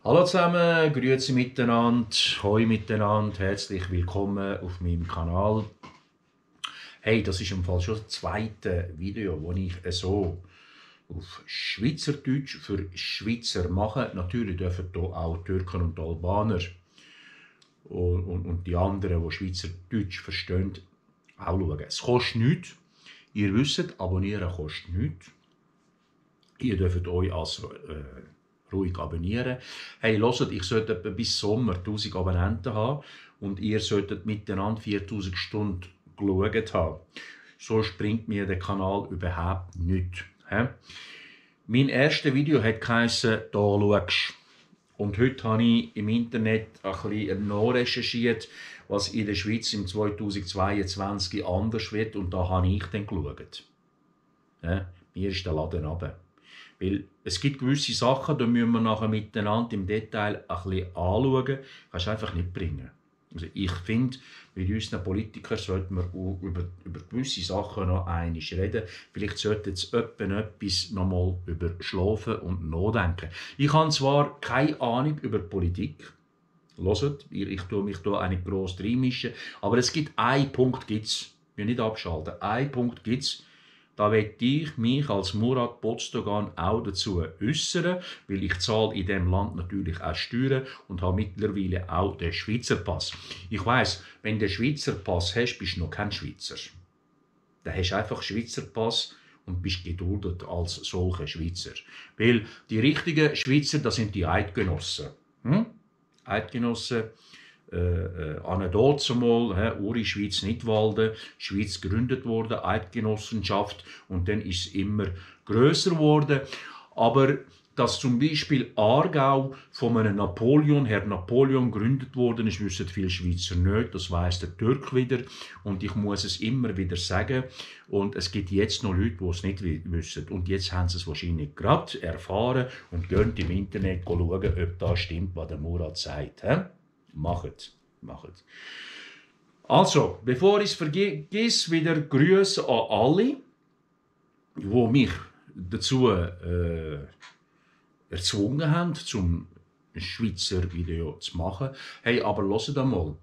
Hallo zusammen, grüezi miteinander, hoi miteinander, herzlich willkommen auf meinem Kanal. Hey, das ist im Fall schon das zweite Video, das ich so auf Schweizerdeutsch für Schweizer mache. Natürlich dürfen hier auch Türken und Albaner und die anderen, die Schweizerdeutsch verstehen, auch schauen. Es kostet nichts. Ihr wisst, abonnieren kostet nichts. Ihr dürft euch als ruhig abonnieren. Hey, hört, ich sollte etwa bis Sommer 1000 Abonnenten haben und ihr solltet miteinander 4000 Stunden geschaut haben. So springt mir der Kanal überhaupt nicht. Mein erstes Video hat geheißen, da schaust. Und heute habe ich im Internet ein bisschen nachrecherchiert, was in der Schweiz im 2022 anders wird. Und da habe ich dann geschaut. Mir ist der Laden runter. Weil es gibt gewisse Sachen, da müssen wir nachher miteinander im Detail ein bisschen anschauen. Das kannst du einfach nicht bringen. Also ich finde, mit unseren Politikern sollten wir über gewisse Sachen noch einmal reden. Vielleicht sollten sie etwas noch mal über Schlafen und Nachdenken. Ich habe zwar keine Ahnung über Politik. Hört, ich tue mich hier auch nicht gross reinmischen. Aber es gibt einen Punkt, gibt's. Ich will nicht abschalten. Einen Punkt gibt es. Da möchte ich mich als Murat Bozdogan auch dazu äußern, weil ich zahle in diesem Land natürlich auch Steuern und habe mittlerweile auch den Schweizer Pass. Ich weiss, wenn du den Schweizer Pass hast, bist du noch kein Schweizer. Dann hast du einfach Schweizer Pass und bist geduldet als solcher Schweizer. Weil die richtigen Schweizer, das sind die Eidgenossen. Eidgenossen, dazumal, Uri Schweiz Nidwalden, Schweiz gegründet worden, Eidgenossenschaft, und dann ist es immer grösser geworden. Aber dass zum Beispiel Aargau von einem Herr Napoleon gegründet worden ist, wissen viele Schweizer nicht, das weiss der Türk wieder, und ich muss es immer wieder sagen, und es gibt jetzt noch Leute, die es nicht wissen, und jetzt haben sie es wahrscheinlich gerade erfahren und gehen im Internet schauen, ob das stimmt, was der Murat sagt. Macht. Also, bevor ich es vergesse, wieder Grüße an alle, die mich dazu erzwungen haben, zum Schweizer Video zu machen. Hey, aber hört einmal,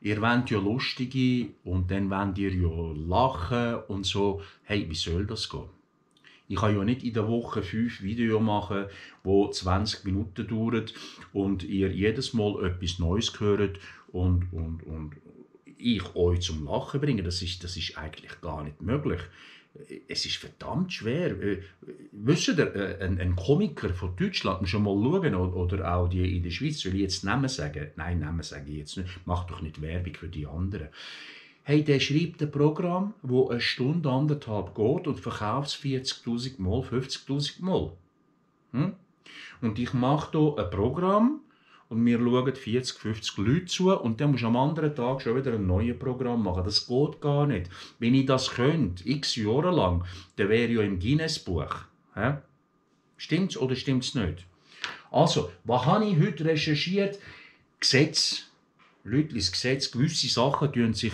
ihr wollt ja lustige und dann wollt ihr ja lachen und so. Hey, wie soll das gehen? Ich kann ja nicht in der Woche 5 Videos machen, die 20 Minuten dauern und ihr jedes Mal etwas Neues hört und ich euch zum Lachen bringe. Das ist eigentlich gar nicht möglich. Es ist verdammt schwer. Wisst ihr, ein Komiker von Deutschland, muss schon mal schauen, oder auch die in der Schweiz, soll ich jetzt Namen sagen? Nein, Namen sage ich jetzt nicht. Mach doch nicht Werbung für die anderen. Hey, der schreibt ein Programm, das 1 Stunde, 1,5 geht und verkauft es 40'000 Mal, 50'000 Mal. Und ich mache hier ein Programm und wir schauen 40, 50 Leute zu und dann musst du am anderen Tag schon wieder ein neues Programm machen. Das geht gar nicht. Wenn ich das könnte, x Jahre lang, dann wäre ich ja im Guinness-Buch. Stimmt's oder stimmt's nicht? Also, was habe ich heute recherchiert? Gesetz. Leute, das Gesetz, gewisse Sachen tun sich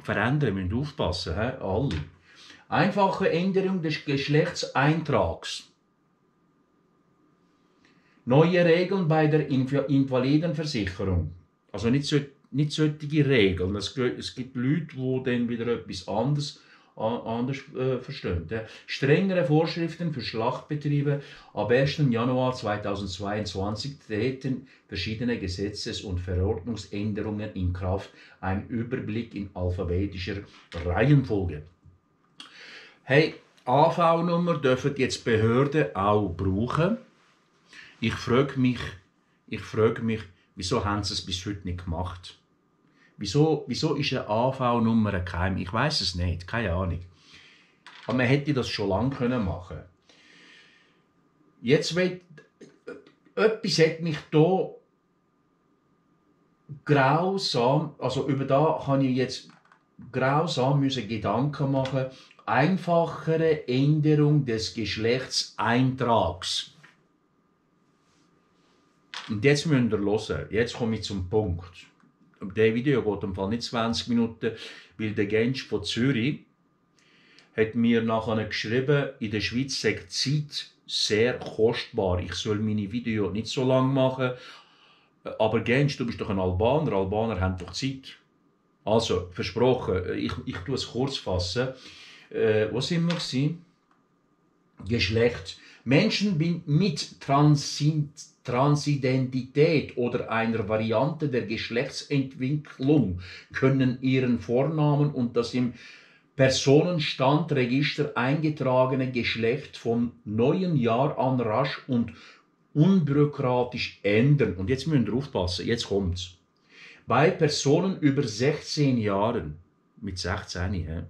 verändern, müssen aufpassen, alle. Einfache Änderung des Geschlechtseintrags. Neue Regeln bei der Invalidenversicherung. Also nicht solche Regeln. Es gibt Leute, die dann wieder etwas anderes verstehen. Strengere Vorschriften für Schlachtbetriebe. Ab 1. Januar 2022 treten verschiedene Gesetzes- und Verordnungsänderungen in Kraft. Ein Überblick in alphabetischer Reihenfolge. Hey, AV-Nummer dürfen jetzt Behörden auch brauchen. Ich frage mich, wieso haben sie es bis heute nicht gemacht? Wieso ist eine AV-Nummer ein Geheim? Ich weiß es nicht, keine Ahnung. Aber man hätte das schon lange machen können. Jetzt etwas hat mich hier grausam, also über da kann ich jetzt grausam Gedanken machen. Einfachere Änderung des Geschlechtseintrags. Und jetzt müsst ihr hören, jetzt komme ich zum Punkt. Das Video geht im Fall nicht 20 Minuten, weil der Gensch von Zürich hat mir nachher geschrieben, in der Schweiz sei die Zeit sehr kostbar. Ich soll meine Videos nicht so lang machen, aber Gens, du bist doch ein Albaner. Albaner haben doch Zeit. Also, versprochen, ich tue es kurz fassen. Wo sind wir gewesen? Geschlecht. Menschen mit Transidentität oder einer Variante der Geschlechtsentwicklung können ihren Vornamen und das im Personenstandregister eingetragene Geschlecht vom neuen Jahr an rasch und unbürokratisch ändern. Und jetzt müsst ihr aufpassen, jetzt kommt's. Bei Personen über 16 Jahren, mit 16,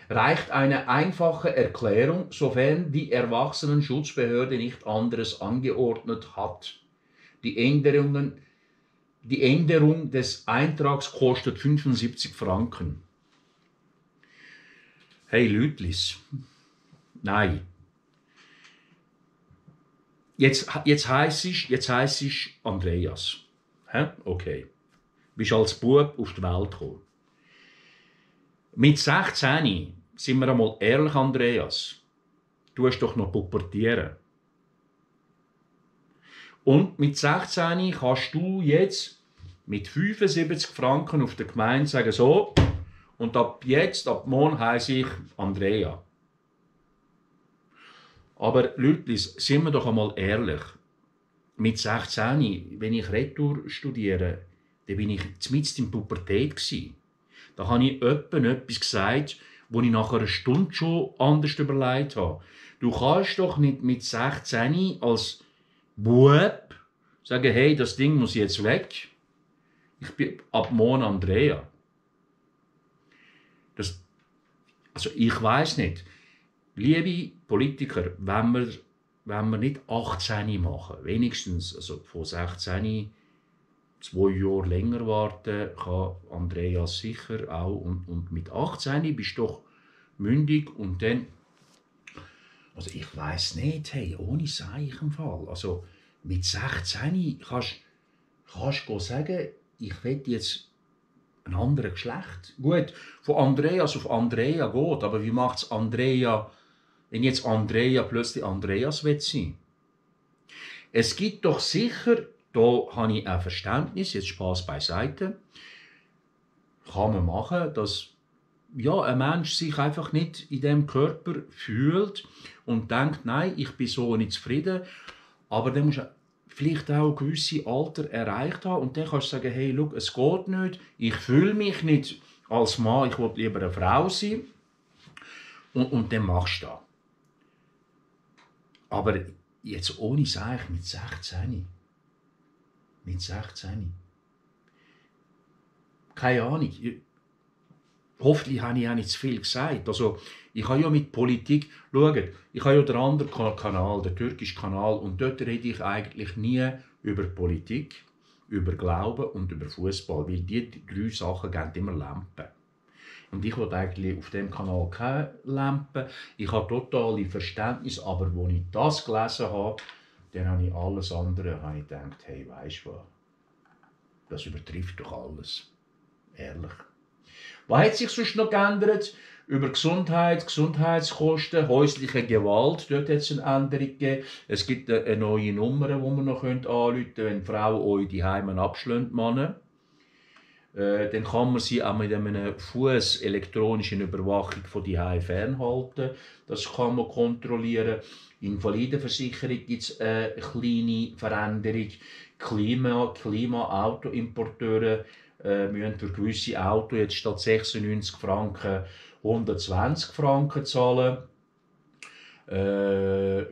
reicht eine einfache Erklärung, sofern die Erwachsenenschutzbehörde nicht anderes angeordnet hat. Die Änderung des Eintrags kostet 75 Franken. Hey Lütlis, nein. Jetzt heisst ich Andreas. Okay. Bist als Bub auf die Welt gekommen. Mit 16, sind wir einmal ehrlich, Andreas, du hast doch noch pubertieren. Und mit 16 kannst du jetzt mit 75 Franken auf der Gemeinde sagen, so, und ab morgen heisse ich Andrea. Aber Leute, sind wir doch einmal ehrlich. Mit 16, wenn ich Retour studiere, dann bin ich mitten in der Pubertät gsi. Da habe ich etwas gesagt, wo ich nach einer Stunde schon anders überlegt habe. Du kannst doch nicht mit 16 als Bub sagen, hey, das Ding muss jetzt weg. Ich bin ab morgen Andrea. Also ich weiß nicht. Liebe Politiker, wenn wir nicht 18 machen, wenigstens also von 16 2 Jahre länger warten, kann Andreas sicher auch. Und mit 18 bist du doch mündig und dann. Also ich weiß nicht, hey, ohne Seich im Fall. Also mit 16 kannst du sagen, ich will jetzt ein anderes Geschlecht. Gut, von Andreas auf Andrea geht, aber wie macht es Andrea, wenn jetzt Andrea plötzlich Andreas will sein? Es gibt doch sicher, da habe ich auch Verständnis, jetzt Spass beiseite, kann man machen, dass ja, ein Mensch sich einfach nicht in dem Körper fühlt und denkt, nein, ich bin so nicht zufrieden, aber dann musst du vielleicht auch ein gewisses Alter erreicht haben und dann kannst du sagen, hey, schau, es geht nicht, ich fühle mich nicht als Mann, ich will lieber eine Frau sein und dann machst du das. Aber jetzt ohne Seich mit 16. Mit 16. Keine Ahnung. Hoffentlich habe ich auch nicht zu viel gesagt. Also, ich habe ja mit Politik, schaut, ich habe ja den anderen Kanal, den türkischen Kanal, und dort rede ich eigentlich nie über Politik, über Glauben und über Fußball, weil die 3 Sachen geben immer Lampen. Und ich will eigentlich auf dem Kanal keine Lampen. Ich habe totale Verständnis, aber als ich das gelesen habe, dann habe ich alles andere gedacht, hey, weisst du was? Das übertrifft doch alles. Ehrlich. Was hat sich sonst noch geändert? Über Gesundheit, Gesundheitskosten, häusliche Gewalt, dort hat es eine Änderung gegeben. Es gibt eine neue Nummer, die man noch anrufen könnte, wenn die Frau euch die Heime abschlägt, Männer. Dann kann man sie auch mit einer elektronischen Überwachung von die Heime fernhalten. Das kann man kontrollieren. Invalidenversicherung gibt es eine kleine Veränderung. Autoimporteure müssen für gewisse Autos jetzt statt 96 Franken 120 Franken zahlen.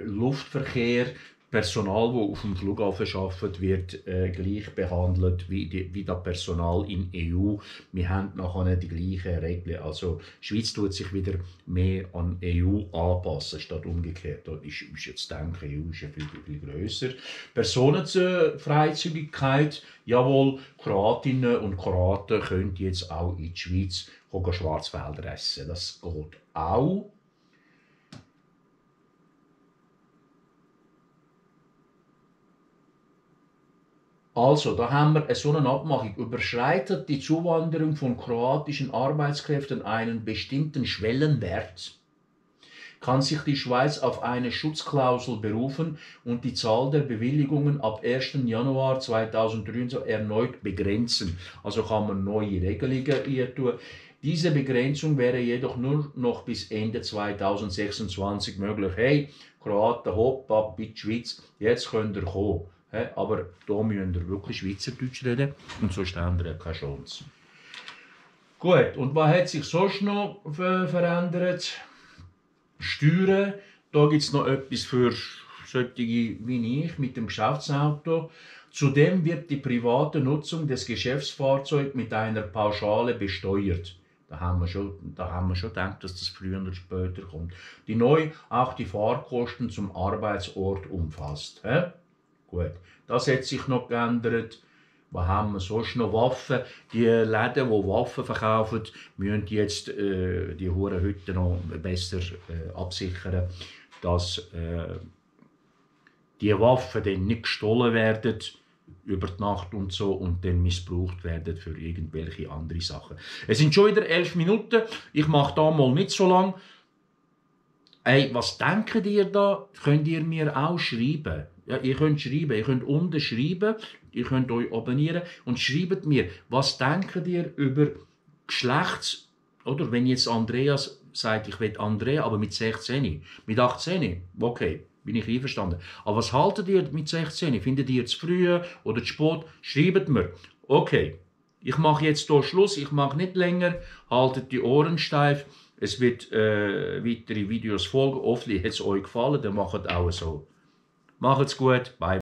Luftverkehr, Personal, das auf dem Flughafen arbeitet, wird gleich behandelt wie das Personal in der EU. Wir haben nachher die gleichen Regeln. Also die Schweiz tut sich wieder mehr an die EU anpassen, statt umgekehrt. Da ist jetzt denke, die EU ist ja viel grösser. Personenfreizügigkeit, jawohl, Kroatinnen und Kroaten können jetzt auch in die Schweiz Schwarzwälder essen. Das geht auch. Also, da haben wir so eine Abmachung. Überschreitet die Zuwanderung von kroatischen Arbeitskräften einen bestimmten Schwellenwert, kann sich die Schweiz auf eine Schutzklausel berufen und die Zahl der Bewilligungen ab 1. Januar 2023 erneut begrenzen. Also kann man neue Regelungen tun. Diese Begrenzung wäre jedoch nur noch bis Ende 2026 möglich. Hey, Kroaten, hopp, ab in die Schweiz, jetzt könnt ihr kommen. Aber da müsst ihr wirklich Schweizerdeutsch reden und sonst habt ihr keine Chance. Gut, und was hat sich sonst noch verändert? Steuern. Da gibt es noch etwas für solche wie ich mit dem Geschäftsauto. Zudem wird die private Nutzung des Geschäftsfahrzeugs mit einer Pauschale besteuert. Da haben wir schon gedacht, dass das früher oder später kommt. Die neu auch die Fahrkosten zum Arbeitsort umfasst. Gut, das hat sich noch geändert. Was haben wir sonst noch? Waffen. Die Läden, die Waffen verkaufen, müssen jetzt die Hurenhütten noch besser absichern, dass die Waffen dann nicht gestohlen werden über die Nacht und so und dann missbraucht werden für irgendwelche andere Sachen. Es sind schon wieder 11 Minuten. Ich mache da mal nicht so lang. Hey, was denkt ihr da? Könnt ihr mir auch schreiben? Ja, ihr könnt schreiben, ihr könnt unten schreiben, ihr könnt euch abonnieren und schreibt mir, was denkt ihr über Geschlechts... Oder wenn jetzt Andreas sagt, ich will Andrea, aber mit 16, mit 18, okay, bin ich einverstanden. Aber was haltet ihr mit 16? Findet ihr zu früh oder zu spät? Schreibt mir. Okay, ich mache jetzt hier Schluss, ich mache nicht länger, haltet die Ohren steif. Es wird weitere Videos folgen. Hoffentlich hat es euch gefallen, dann macht es auch so. Macht's gut, bye.